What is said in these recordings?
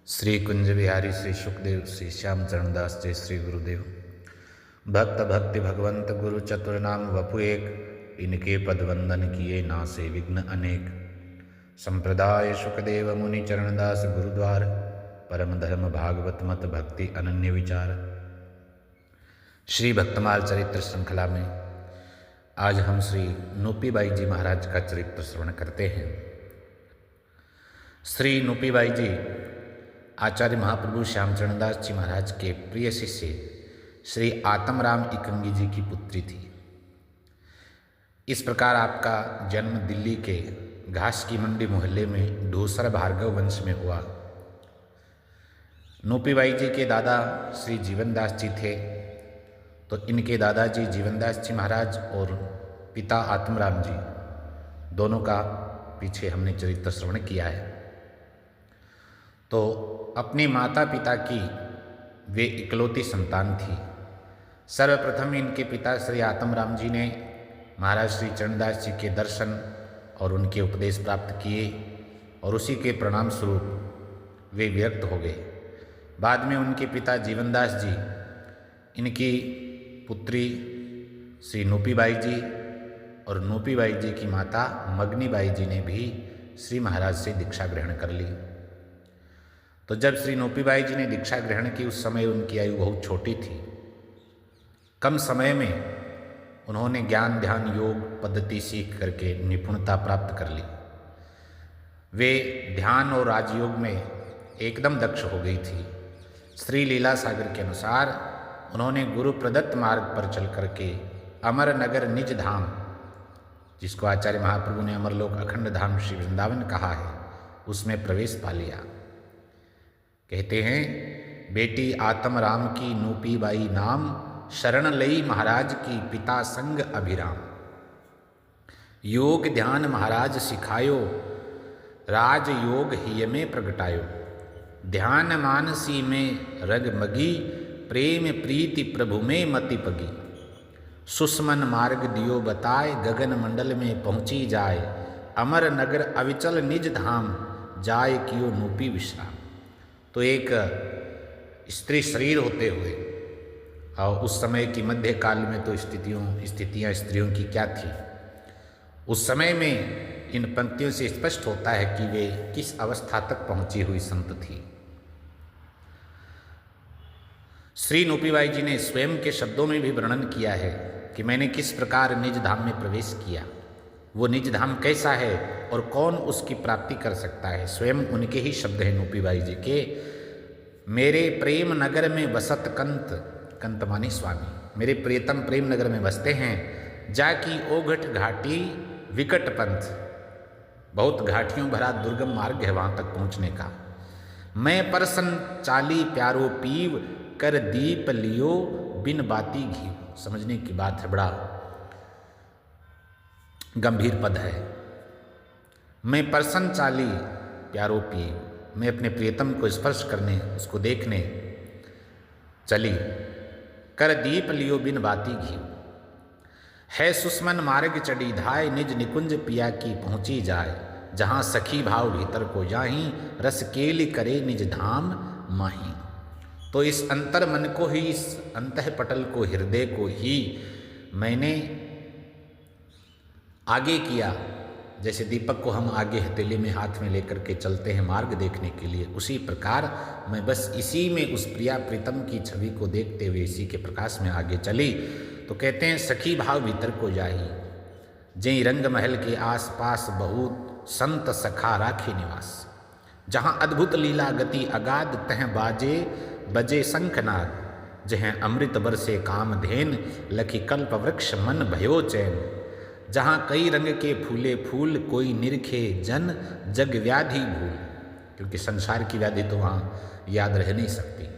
श्री कुंज बिहारी श्री सुखदेव श्री श्याम चरणदास जय श्री गुरुदेव। भक्त भक्ति भगवंत गुरु चतुर नाम वपु एक, इनके पद वंदन किए नासे विघ्न अनेक। संप्रदाय सुखदेव मुनि चरणदास गुरुद्वार, परम धर्म भागवत मत भक्ति अनन्य विचार। श्री भक्तमाल चरित्र श्रृंखला में आज हम श्री नूपीबाई जी महाराज का चरित्र श्रवण करते हैं। श्री नूपीबाई जी आचार्य महाप्रभु श्यामचरणदास जी महाराज के प्रिय शिष्य श्री आत्मराम इकंगी जी की पुत्री थी। इस प्रकार आपका जन्म दिल्ली के घास की मंडी मोहल्ले में ढूसर भार्गव वंश में हुआ। नूपीबाई जी के दादा श्री जीवनदास जी थे, तो इनके दादाजी जीवनदास जी महाराज और पिता आत्मराम जी दोनों का पीछे हमने चरित्र श्रवण किया है। तो अपने माता पिता की वे इकलौती संतान थी। सर्वप्रथम इनके पिता श्री आत्मराम जी ने महाराज श्री चरणदास जी के दर्शन और उनके उपदेश प्राप्त किए और उसी के परिणाम स्वरूप वे विरक्त हो गए। बाद में उनके पिता जीवनदास जी इनकी पुत्री श्री नूपीबाई जी और नूपीबाई जी की माता मगनीबाई जी ने भी श्री महाराज से दीक्षा ग्रहण कर ली। तो जब श्री नूपीबाई जी ने दीक्षा ग्रहण की उस समय उनकी आयु बहुत छोटी थी। कम समय में उन्होंने ज्ञान ध्यान योग पद्धति सीख करके निपुणता प्राप्त कर ली। वे ध्यान और राजयोग में एकदम दक्ष हो गई थी। श्री लीला सागर के अनुसार उन्होंने गुरु प्रदत्त मार्ग पर चल करके अमर नगर निज धाम, जिसको आचार्य महाप्रभु ने अमरलोक अखंड धाम श्री वृंदावन कहा है, उसमें प्रवेश पा लिया। कहते हैं, बेटी आत्मराम की नूपीबाई नाम, शरण लई महाराज की पिता संग अभिराम। योग ध्यान महाराज सिखायो, राज योग हिय में प्रगटायो। ध्यान मानसी में रग मगी, प्रेम प्रीति प्रभु में मति पगी। सुस्मन मार्ग दियो बताए, गगन मंडल में पहुँची जाए। अमर नगर अविचल निज धाम, जाय कियो नूपी विश्राम। तो एक स्त्री शरीर होते हुए, और उस समय की मध्यकाल में तो स्थितियाँ स्त्रियों की क्या थी, उस समय में इन पंक्तियों से स्पष्ट होता है कि वे किस अवस्था तक पहुँची हुई संत थी। श्री नूपीबाई जी ने स्वयं के शब्दों में भी वर्णन किया है कि मैंने किस प्रकार निज धाम में प्रवेश किया। वो निज धाम कैसा है और कौन उसकी प्राप्ति कर सकता है, स्वयं उनके ही शब्द हैं नूपीबाई जी के। मेरे प्रेम नगर में बसत कंत, कंत मानी स्वामी, मेरे प्रियतम प्रेम नगर में बसते हैं। जाकी ओघट घाटी विकट पंथ, बहुत घाटियों भरा दुर्गम मार्ग है वहाँ तक पहुँचने का। मैं परसन चाली प्यारो पीव, कर दीप लियो बिन बाती घी। समझने की बात है, बड़ा गंभीर पद है। मैं परसन चाली प्यारो पी, मैं अपने प्रियतम को स्पर्श करने, उसको देखने चली। कर दीप लियो बिन बाती घी, है सुस्मन मार्ग चढ़ी धाय। निज निकुंज पिया की पहुँची जाए। जहाँ सखी भाव भीतर को जाही, रस केली करे निज धाम माही। तो इस अंतर मन को ही, इस अंतः पटल को, हृदय को ही मैंने आगे किया। जैसे दीपक को हम आगे हथेली में हाथ में लेकर के चलते हैं मार्ग देखने के लिए, उसी प्रकार मैं बस इसी में उस प्रिया प्रीतम की छवि को देखते हुए इसी के प्रकाश में आगे चली। तो कहते हैं, सखी भाव भीतर को जाही, जय रंग महल के आस पास बहुत संत सखा राखी निवास। जहाँ अद्भुत लीला गति अगाध, तह बाजे बजे शंखनाद। जहाँ अमृत बरसे काम धेन, लखी कल्प वृक्ष मन भयो चैन। जहाँ कई रंग के फूले फूल, कोई निरखे जन जग व्याधि भूल। क्योंकि संसार की व्याधि तो वहाँ याद रह नहीं सकती,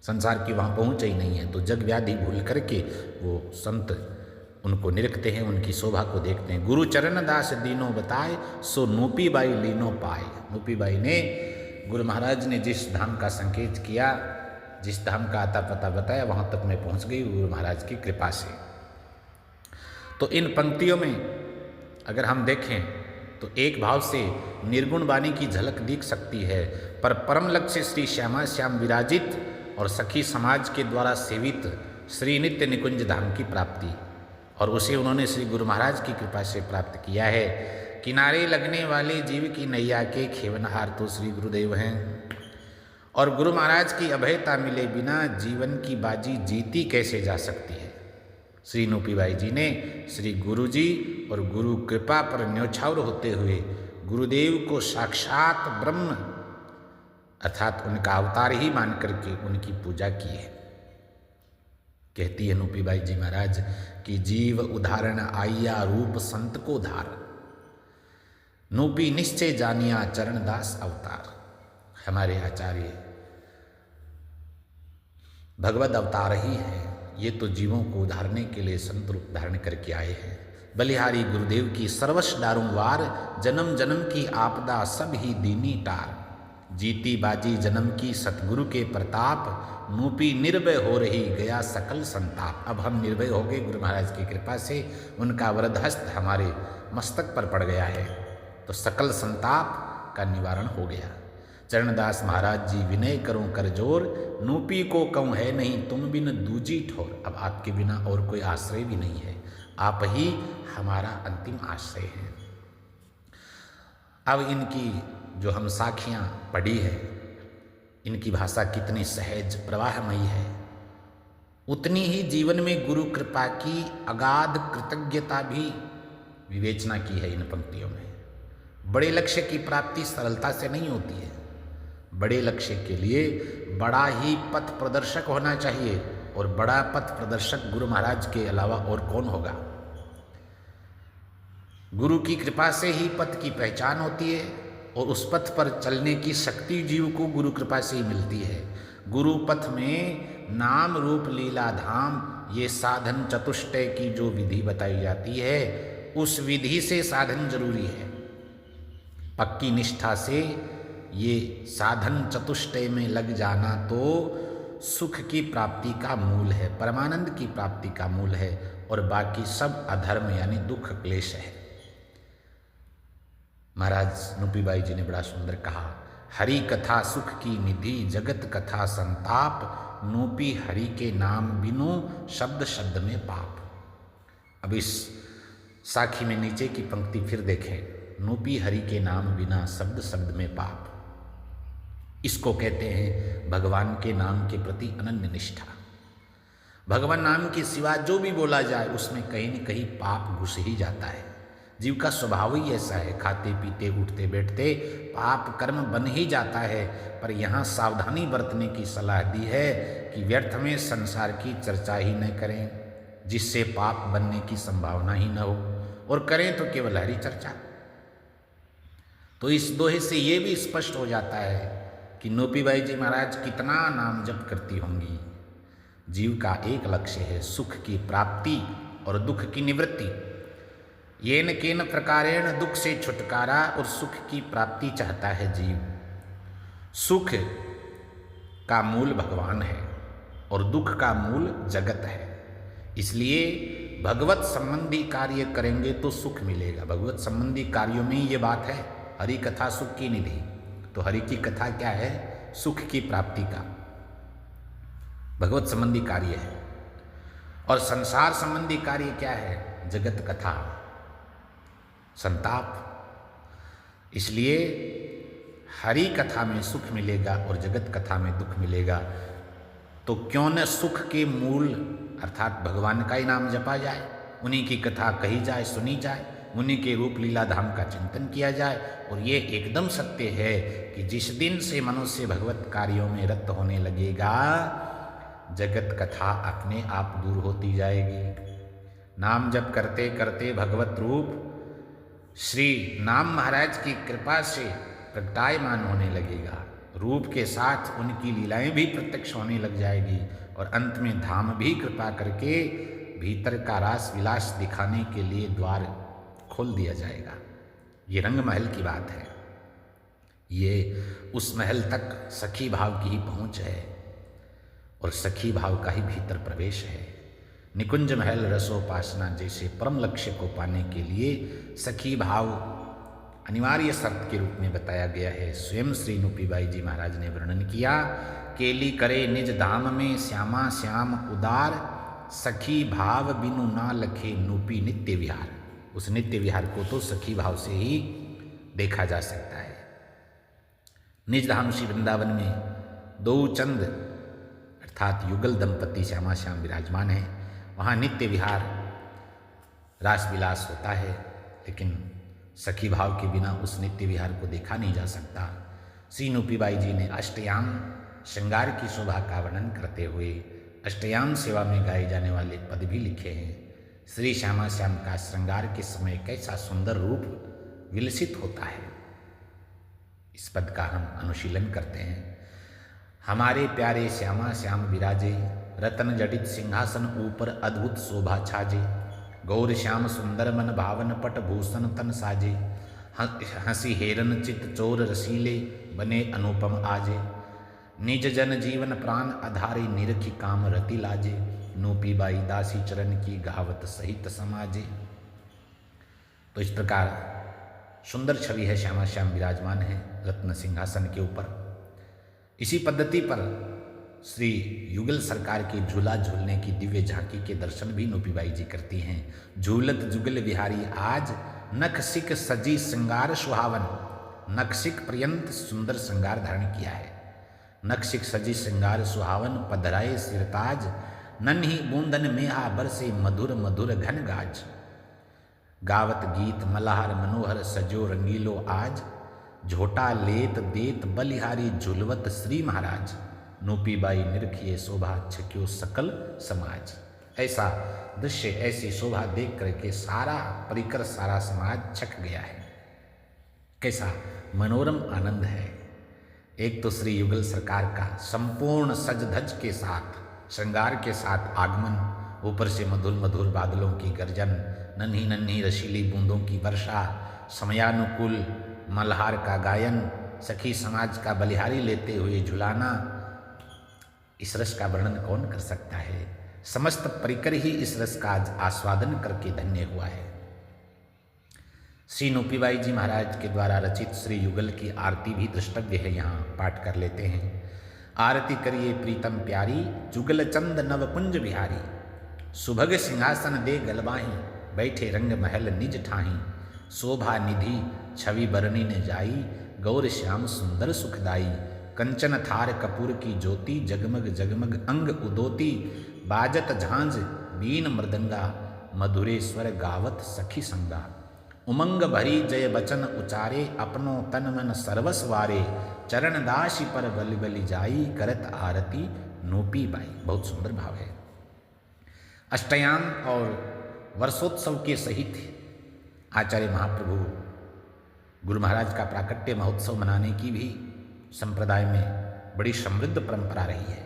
संसार की वहाँ पहुँच ही नहीं है। तो जग व्याधि भूल करके वो संत उनको निरखते हैं, उनकी शोभा को देखते हैं। गुरु चरण दास दीनो बताए, सो नूपीबाई लीनो पाए। नूपीबाई ने, गुरु महाराज ने जिस धाम का संकेत किया, जिस धाम का आता पता बताया, वहाँ तक मैं पहुँच गई गुरु महाराज की कृपा से। तो इन पंक्तियों में अगर हम देखें तो एक भाव से निर्गुण वाणी की झलक दिख सकती है, पर परम लक्ष्य श्री श्यामा श्याम विराजित और सखी समाज के द्वारा सेवित श्री नित्य निकुंज धाम की प्राप्ति, और उसे उन्होंने श्री गुरु महाराज की कृपा से प्राप्त किया है। किनारे लगने वाले जीव की नैया के खेवनहार तो श्री गुरुदेव हैं, और गुरु महाराज की अभयता मिले बिना जीवन की बाजी जीती कैसे जा सकती है। श्री नूपीबाई जी ने श्री गुरु जी और गुरु कृपा पर न्योछावर होते हुए गुरुदेव को साक्षात ब्रह्म अर्थात उनका अवतार ही मान करके उनकी पूजा की है। कहती है नूपीबाई जी महाराज कि जीव उदाहरण आइया रूप संत को धार, नूपी निश्चय जानिया चरणदास अवतार। हमारे आचार्य भगवत अवतार ही है, ये तो जीवों को उधारने के लिए संत रूप धारण करके आए हैं। बलिहारी गुरुदेव की सर्वश दारुंवार, जन्म जन्म की आपदा सब ही दीनी टार, जीती बाजी जन्म की सतगुरु के प्रताप, नूपी निर्भय हो रही गया सकल संताप। अब हम निर्भय हो गए गुरु महाराज की कृपा से, उनका वरदहस्त हमारे मस्तक पर पड़ गया है, तो सकल संताप का निवारण हो गया। चरणदास महाराज जी विनय करूं कर जोर, नूपी को कहूँ है नहीं तुम बिन दूजी ठोर। अब आपके बिना और कोई आश्रय भी नहीं है, आप ही हमारा अंतिम आश्रय हैं। अब इनकी जो हम साखियाँ पढ़ी है, इनकी भाषा कितनी सहज प्रवाहमयी है, उतनी ही जीवन में गुरु कृपा की अगाध कृतज्ञता भी विवेचना की है इन पंक्तियों में। बड़े लक्ष्य की प्राप्ति सरलता से नहीं होती है, बड़े लक्ष्य के लिए बड़ा ही पथ प्रदर्शक होना चाहिए, और बड़ा पथ प्रदर्शक गुरु महाराज के अलावा और कौन होगा। गुरु की कृपा से ही पथ की पहचान होती है, और उस पथ पर चलने की शक्ति जीव को गुरु कृपा से ही मिलती है। गुरु पथ में नाम रूप लीला धाम, ये साधन चतुष्टय की जो विधि बताई जाती है, उस विधि से साधन जरूरी है। पक्की निष्ठा से ये साधन चतुष्टय में लग जाना तो सुख की प्राप्ति का मूल है, परमानंद की प्राप्ति का मूल है, और बाकी सब अधर्म यानी दुख क्लेश है। महाराज नूपीबाई जी ने बड़ा सुंदर कहा, हरि कथा सुख की निधि, जगत कथा संताप, नूपी हरि के नाम बिनु, शब्द शब्द में पाप। अब इस साखी में नीचे की पंक्ति फिर देखें, नूपी हरि के नाम बिना, शब्द शब्द में पाप। इसको कहते हैं भगवान के नाम के प्रति अनन्य निष्ठा। भगवान नाम के सिवा जो भी बोला जाए उसमें कहीं न कहीं पाप घुस ही जाता है। जीव का स्वभाव ही ऐसा है, खाते पीते उठते बैठते पाप कर्म बन ही जाता है। पर यहाँ सावधानी बरतने की सलाह दी है कि व्यर्थ में संसार की चर्चा ही न करें, जिससे पाप बनने की संभावना ही न हो, और करें तो केवल हरि चर्चा। तो इस दोहे से ये भी स्पष्ट हो जाता है कि नूपीबाई जी महाराज कितना नाम जप करती होंगी। जीव का एक लक्ष्य है सुख की प्राप्ति और दुख की निवृत्ति। येन केन प्रकारेण दुख से छुटकारा और सुख की प्राप्ति चाहता है जीव। सुख का मूल भगवान है और दुख का मूल जगत है, इसलिए भगवत संबंधी कार्य करेंगे तो सुख मिलेगा। भगवत संबंधी कार्यों में ये बात है, हरि कथा सुख की निधि। तो हरि की कथा क्या है? सुख की प्राप्ति का भगवत संबंधी कार्य है। और संसार संबंधी कार्य क्या है? जगत कथा, संताप। इसलिए हरि कथा में सुख मिलेगा और जगत कथा में दुख मिलेगा। तो क्यों न सुख के मूल अर्थात भगवान का ही नाम जपा जाए, उन्हीं की कथा कही जाए, सुनी जाए, उन्हीं के रूप लीला धाम का चिंतन किया जाए। और ये एकदम सत्य है कि जिस दिन से मनुष्य भगवत कार्यों में रत होने लगेगा, जगत कथा अपने आप दूर होती जाएगी। नाम जप करते करते भगवत रूप श्री नाम महाराज की कृपा से प्रगटायमान होने लगेगा। रूप के साथ उनकी लीलाएं भी प्रत्यक्ष होने लग जाएगी, और अंत में धाम भी कृपा करके भीतर का रास विलास दिखाने के लिए द्वार खोल दिया जाएगा। ये रंग महल की बात है, ये उस महल तक सखी भाव की ही पहुंच है, और सखी भाव का ही भीतर प्रवेश है। निकुंज महल रसोपासना जैसे परम लक्ष्य को पाने के लिए सखी भाव अनिवार्य शर्त के रूप में बताया गया है। स्वयं श्री नूपीबाई जी महाराज ने वर्णन किया, केली करे निज धाम में श्यामा श्याम उदार, सखी भाव बिनु ना लखे नूपी नित्य विहार। उस नित्य विहार को तो सखी भाव से ही देखा जा सकता है। निज धाम श्री वृंदावन में दो चंद अर्थात युगल दंपति श्यामा श्याम विराजमान है। वहाँ नित्य विहार रास विलास होता है, लेकिन सखी भाव के बिना उस नित्य विहार को देखा नहीं जा सकता। श्री नूपीबाई जी ने अष्टयाम श्रृंगार की शोभा का वर्णन करते हुए अष्टयाम सेवा में गाए जाने वाले पद भी लिखे हैं। श्री श्यामा श्याम का श्रृंगार के समय कैसा सुंदर रूप विलसित होता है, इस पद का हम अनुशीलन करते हैं। हमारे प्यारे श्यामा श्याम विराजे, रतन जडित सिंहासन ऊपर अद्भुत शोभा छाजे, गौर श्याम सुंदर मन भावन पट भूषण तन साजे, हंसी हेरन चित चोर रसीले बने अनुपम आजे, निज जन जीवन प्राण आधारे निरखी काम रति लाजे, नूपीबाई दासी चरण की गावत सहित समाजे। तो इस प्रकार सुंदर छवि है, श्यामा श्याम विराजमान है रत्न सिंहासन के ऊपर। इसी पद्धति पर श्री युगल सरकार के झूला झूलने की दिव्य झांकी के दर्शन भी नूपीबाई जी करती हैं। झूलत जुगल विहारी आज, नखसिक सजी श्रृंगार सुहावन। नखसिक पर्यंत सुंदर श्रृंगार धारण किया है। नखसिक सजी श्रृंगार सुहावन, पधराए सिरताज, नन्ही बूंदन मेहा बरसे मधुर मधुर घन गाज। गावत गीत मल्हार मनोहर सजो रंगीलो आज, झोटा लेत देत बलिहारी झुलवत श्री महाराज। नूपीबाई निरखिए शोभा छक्यो सकल समाज। ऐसा दृश्य, ऐसी शोभा देख करके सारा परिकर सारा समाज छक गया है। कैसा मनोरम आनंद है। एक तो श्री युगल सरकार का संपूर्ण सज धज के साथ श्रृंगार के साथ आगमन, ऊपर से मधुर मधुर बादलों की गर्जन, नन्ही नन्ही रसीली बूंदों की वर्षा, समयानुकूल मल्हार का गायन, सखी समाज का बलिहारी लेते हुए झुलाना। इस रस का वर्णन कौन कर सकता है। समस्त परिकर ही इस रस का आस्वादन करके धन्य हुआ है। श्री नूपीबाई जी महाराज के द्वारा रचित श्री युगल की आरती भी द्रष्टव्य है, यहाँ पाठ कर लेते हैं। आरती करिए प्रीतम प्यारी, जुगल चंद नवकुंज बिहारी। सुभग सिंहासन दे गलबाही, बैठे रंग महल निज ठाही। शोभा निधि छवि बरनी ने जाई, गौर श्याम सुंदर सुखदाई। कंचन थार कपूर की ज्योति, जगमग जगमग अंग उदोती। बाजत झांझ बीन मृदंगा, मधुरेश्वर गावत सखी संगा। उमंग भरी जय बचन उचारे, अपनो तन मन सर्वस्वारे। चरण दासी पर बलि बलि जाई, करत आरती नूपीबाई। बहुत सुंदर भाव है। अष्टयाम और वर्षोत्सव के सहित आचार्य महाप्रभु गुरु महाराज का प्राकट्य महोत्सव मनाने की भी संप्रदाय में बड़ी समृद्ध परंपरा रही है,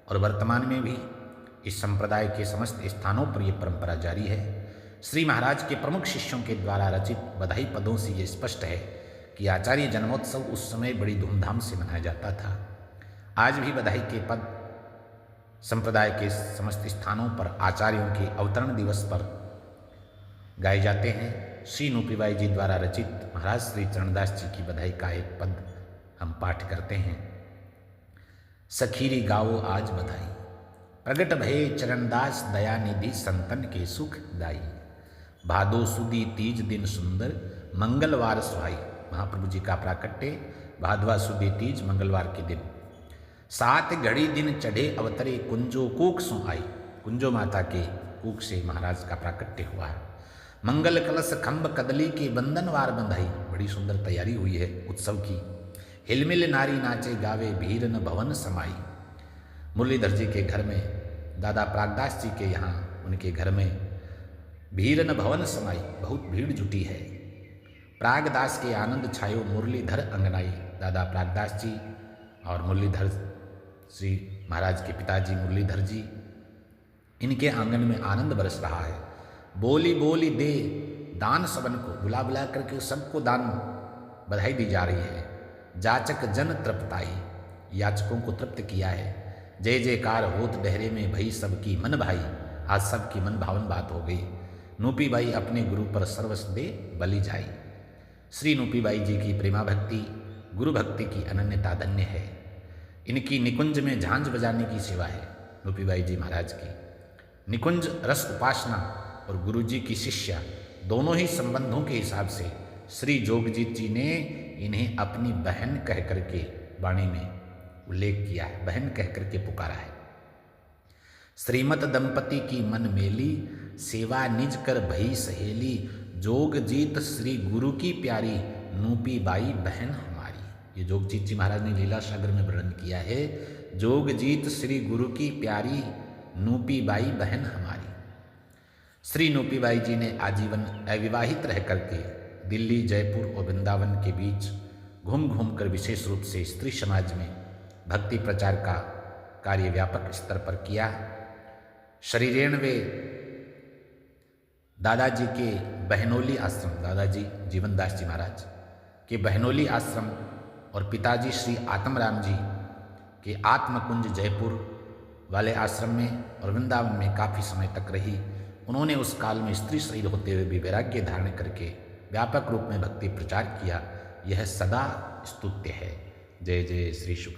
और वर्तमान में भी इस संप्रदाय के समस्त स्थानों पर यह परंपरा जारी है। श्री महाराज के प्रमुख शिष्यों के द्वारा रचित बधाई पदों से ये स्पष्ट है कि आचार्य जन्मोत्सव उस समय बड़ी धूमधाम से मनाया जाता था। आज भी बधाई के पद संप्रदाय के समस्त स्थानों पर आचार्यों के अवतरण दिवस पर गाए जाते हैं। श्री नूपीबाई जी द्वारा रचित महाराज श्री चरणदास जी की बधाई का एक पद हम पाठ करते हैं। सखीरी गाओ आज बधाई, प्रगट भये चरणदास दयानिधि, संतन के सुख दाई। भादो सुदी तीज दिन सुंदर, मंगलवार सुहाई। महाप्रभु जी का प्राकट्य भादवा सुदी तीज मंगलवार के दिन। 7 घड़ी दिन चढ़े अवतरे, कुंजो कूक सो आई। कुंजो माता के कूक से महाराज का प्राकट्य हुआ है। मंगल कलश खंभ कदली के बंधनवार बंधाई। बड़ी सुंदर तैयारी हुई है उत्सव की। हिलमिल नारी नाचे गावे, भीर न भवन समाई। मुरलीधर जी के घर में, दादा प्रागदास जी के यहाँ उनके घर में भीर न भवन समाई, बहुत भीड़ जुटी है। प्रागदास के आनंद छायो, मुरलीधर अंगनाई। दादा प्रागदास जी और मुरलीधर श्री महाराज के पिताजी मुरलीधर जी, इनके आंगन में आनंद बरस रहा है। बोली बोली दे दान सबन को, बुला बुला करके सबको दान बधाई दी जा रही है। जाचक जन तृप्ताई, याचकों को तृप्त किया है। जय जयकार होत डहरे में, भई सबकी मन भाई। आज सबकी मन भावन बात हो गई। नूपीबाई अपने गुरु पर सर्वस्व दे बलि जाई। श्री नूपीबाई जी की प्रेमा भक्ति गुरु भक्ति की अनन्यता धन्य है। इनकी निकुंज में झांझ बजाने की सेवा है। नूपीबाई जी महाराज की निकुंज रस उपासना और गुरु जी की शिष्या दोनों ही संबंधों के हिसाब से श्री जोगजीत जी ने इन्हें अपनी बहन कह करके वाणी में उल्लेख किया है, बहन कह करके पुकारा है। श्रीमत दंपति की मन मेली, सेवा निज कर भई सहेली, जोगजीत श्री गुरु की प्यारी, नूपीबाई बहन हमारी। ये जोगजीत जी महाराज ने लीला सागर में वर्णन किया है। जोगजीत श्री गुरु की प्यारी, नूपीबाई बहन हमारी। श्री नूपीबाई जी ने आजीवन अविवाहित रह करके दिल्ली, जयपुर और वृंदावन के बीच घूम घूम कर विशेष रूप से स्त्री समाज में भक्ति प्रचार का कार्य व्यापक स्तर पर किया। शरीरेण वे दादाजी के बहनोली आश्रम, दादाजी जीवनदास जी महाराज के बहनोली आश्रम और पिताजी श्री आत्मराम जी के आत्मकुंज जयपुर वाले आश्रम में और वृंदावन में काफ़ी समय तक रही। उन्होंने उस काल में स्त्री शरीर होते हुए भी वैराग्य धारण करके व्यापक रूप में भक्ति प्रचार किया। यह सदा स्तुत्य है। जय जय श्री शुक्र।